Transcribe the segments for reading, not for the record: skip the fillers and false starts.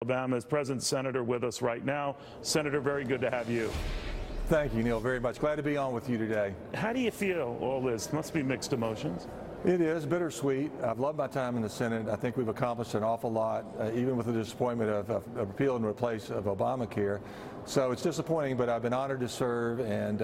Alabama is present senator with us right now. Senator, very good to have you. Thank you, Neil, very much. Glad to be on with you today. How do you feel all this? Must be mixed emotions. It is bittersweet. I've loved my time in the Senate. I think we've accomplished an awful lot, even with the disappointment of repeal and replace of Obamacare. So it's disappointing, but I've been honored to serve, and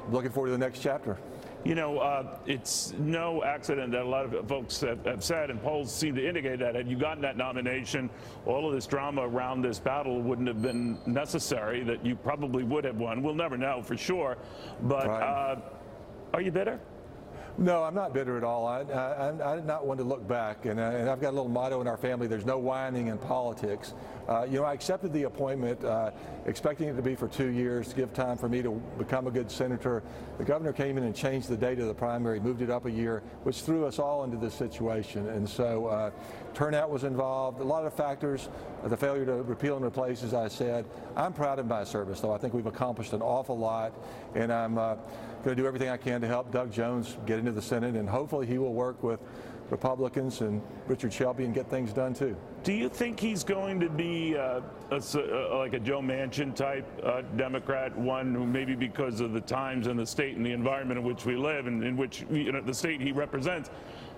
looking forward to the next chapter. You know, it's no accident that a lot of folks have said, and polls seem to indicate that had you gotten that nomination, all of this drama around this battle wouldn't have been necessary, that you probably would have won. We'll never know for sure. But right. Are you bitter? No, I'm not bitter at all. I'm not one to look back, and I've got a little motto in our family: there's no whining in politics. You know, I accepted the appointment, expecting it to be for 2 years, to give time for me to become a good senator. The governor came in and changed the date of the primary, moved it up a year, which threw us all into this situation. And so turnout was involved, a lot of factors, the failure to repeal and replace, as I said. I'm proud of my service, though. I think we've accomplished an awful lot, and I'm going to do everything I can to help Doug Jones get into the Senate, and hopefully he will work with Republicans and Richard Shelby and get things done too. Do you think he's going to be like a Joe Manchin type Democrat, one who maybe because of the times and the state and the environment in which we live and in which, you know, the state he represents,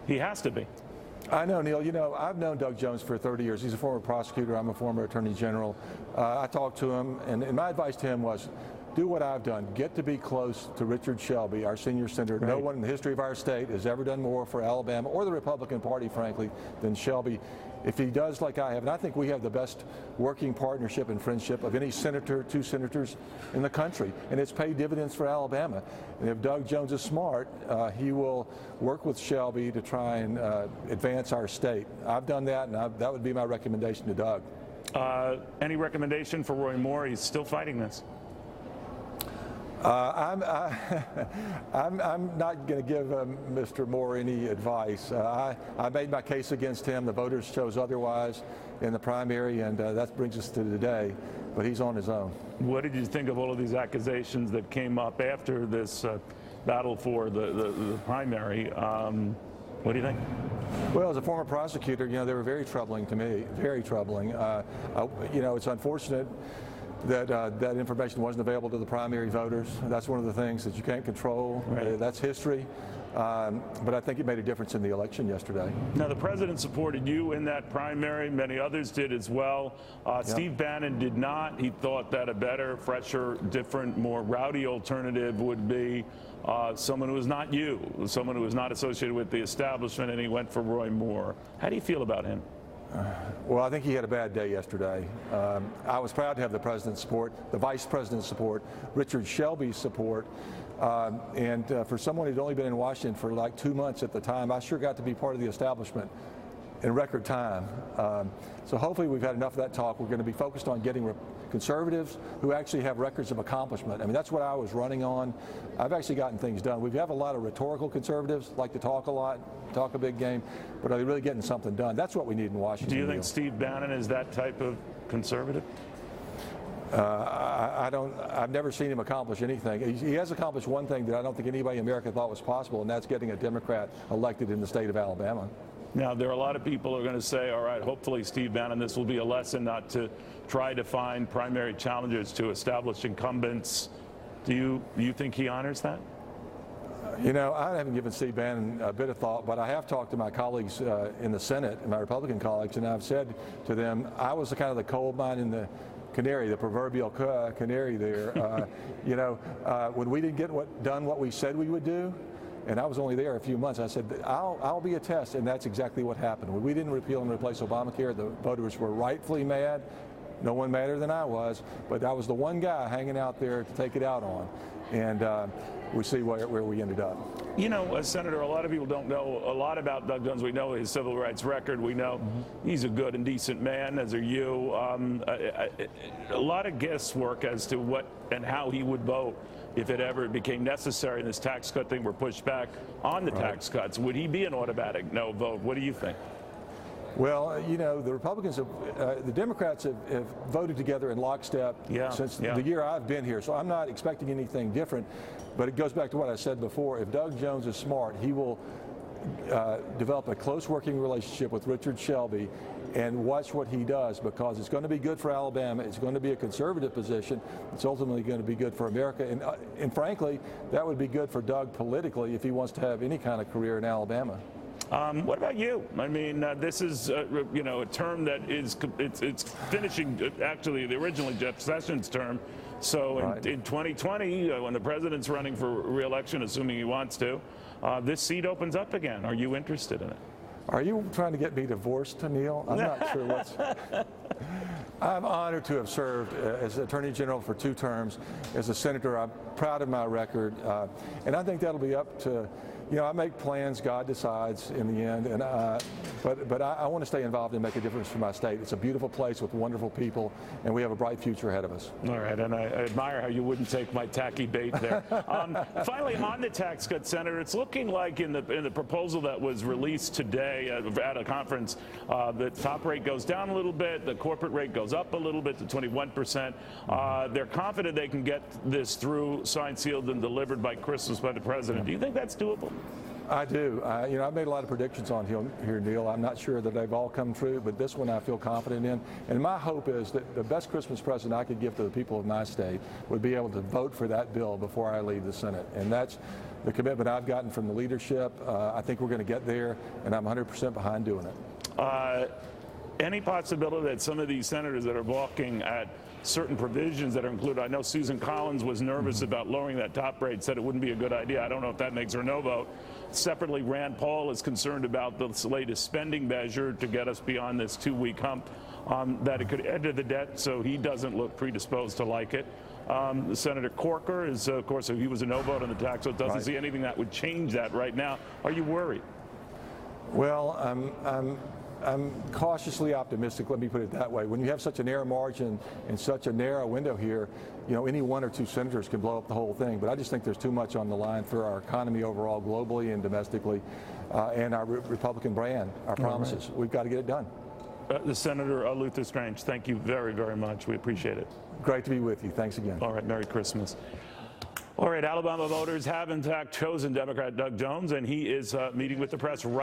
he has to be? I know, Neil. You know, I've known Doug Jones for 30 years. He's a former prosecutor. I'm a former attorney general. I talked to him, and my advice to him was, do what I've done. Get to be close to Richard Shelby, our senior senator. Right. No one in the history of our state has ever done more for Alabama or the Republican Party, frankly, than Shelby. If he does like I have, and I think we have the best working partnership and friendship of any senator, two senators in the country, and it's paid dividends for Alabama. And if Doug Jones is smart, he will work with Shelby to try and advance our state. I've done that, and that would be my recommendation to Doug. Any recommendation for Roy Moore? He's still fighting this. I'm not going to give Mr. Moore any advice. I made my case against him. The voters chose otherwise in the primary, and that brings us to today. But he's on his own. What did you think of all of these accusations that came up after this battle for the primary? What do you think? Well, as a former prosecutor, you know, they were very troubling to me, very troubling. You know, it's unfortunate that that information wasn't available to the primary voters. That's one of the things that you can't control. Right. That's history. But I think it made a difference in the election yesterday. Now, the president supported you in that primary. Many others did as well. Steve Bannon did not. He thought that a better, fresher, different, more rowdy alternative would be someone who was not you, someone who was not associated with the establishment, and he went for Roy Moore. How do you feel about him? Well, I think he had a bad day yesterday. I was proud to have the president's support, the vice president's support, Richard Shelby's support, and for someone who'd only been in Washington for like 2 months at the time, I sure got to be part of the establishment in record time. So hopefully we've had enough of that talk. We're going to be focused on getting conservatives who actually have records of accomplishment. I mean, that's what I was running on. I've actually gotten things done. We have a lot of rhetorical conservatives, like to talk a lot, talk a big game, but are they really getting something done? That's what we need in Washington. Do you think Steve Bannon is that type of conservative? I've never seen him accomplish anything. He has accomplished one thing that I don't think anybody in America thought was possible, and that's getting a Democrat elected in the state of Alabama. Now, there are a lot of people who are going to say, all right, hopefully, Steve Bannon, this will be a lesson not to try to find primary challengers to establish incumbents. Do you think he honors that? You know, I haven't given Steve Bannon a bit of thought, but I have talked to my colleagues in the Senate, my Republican colleagues, and I've said to them, I was the kind of the coal mine in the canary, the proverbial canary there. You know, when we didn't get done what we said we would do, and I was only there a few months, I said, I'll be a test, and that's exactly what happened. When we didn't repeal and replace Obamacare, the voters were rightfully mad. No one madder than I was, but I was the one guy hanging out there to take it out on, and we see where we ended up. You know, Senator, a lot of people don't know a lot about Doug Jones. We know his civil rights record. We know he's a good and decent man, as are you. A lot of guesswork as to what and how he would vote if it ever became necessary and this tax cut thing were pushed back on the tax cuts. Would he be an automatic no vote? What do you think? Well, you know, the Republicans, the Democrats have voted together in lockstep since the year I've been here, so I'm not expecting anything different. But it goes back to what I said before. If Doug Jones is smart, he will develop a close working relationship with Richard Shelby and watch what he does, because it's going to be good for Alabama. It's going to be a conservative position. It's ultimately going to be good for America. And frankly, that would be good for Doug politically if he wants to have any kind of career in Alabama. What about you? I mean, this is, you know, a term that is, it's finishing, actually, the originally Jeff Sessions' term. So in 2020, when the president's running for re-election, assuming he wants to, this seat opens up again. Are you interested in it? Are you trying to get me divorced, Neil? I'm not sure what's... I'm honored to have served as Attorney General for 2 terms. As a senator, I'm proud of my record. And I think that'll be up to, you know, I make plans, God decides in the end. And but I want to stay involved and make a difference for my state. It's a beautiful place with wonderful people, and we have a bright future ahead of us. All right, and I admire how you wouldn't take my tacky bait there. Finally, on the tax cut, Senator, it's looking like in the proposal that was released today at a conference, the top rate goes down a little bit, the corporate rate goes up a little bit to 21%. They're confident they can get this through, signed, sealed, and delivered by Christmas by the president. Do you think that's doable? I do. You know, I've made a lot of predictions on here, Neil. I'm not sure that they've all come true, but this one I feel confident in. And my hope is that the best Christmas present I could give to the people of my state would be able to vote for that bill before I leave the Senate. And that's the commitment I've gotten from the leadership. I think we're going to get there, and I'm 100% behind doing it. Any possibility that some of these senators that are balking at certain provisions that are included, I know Susan Collins was nervous about lowering that top rate, said it wouldn't be a good idea. I don't know if that makes her no vote. Separately, Rand Paul is concerned about the latest spending measure to get us beyond this 2-week hump, that it could add to the debt, so he doesn't look predisposed to like it. Senator Corker is, of course, he was a no vote on the tax, so it doesn't see anything that would change that right now. Are you worried? Well, I'm cautiously optimistic, let me put it that way. When you have such a narrow margin and such a narrow window here, you know, any 1 or 2 senators can blow up the whole thing. But I just think there's too much on the line for our economy overall, globally and domestically, and our Republican brand, our promises. We've got to get it done. Senator Luther Strange, thank you very, very much. We appreciate it. Great to be with you. Thanks again. All right, Merry Christmas. All right, Alabama voters have, in fact, chosen Democrat Doug Jones, and he is meeting with the press right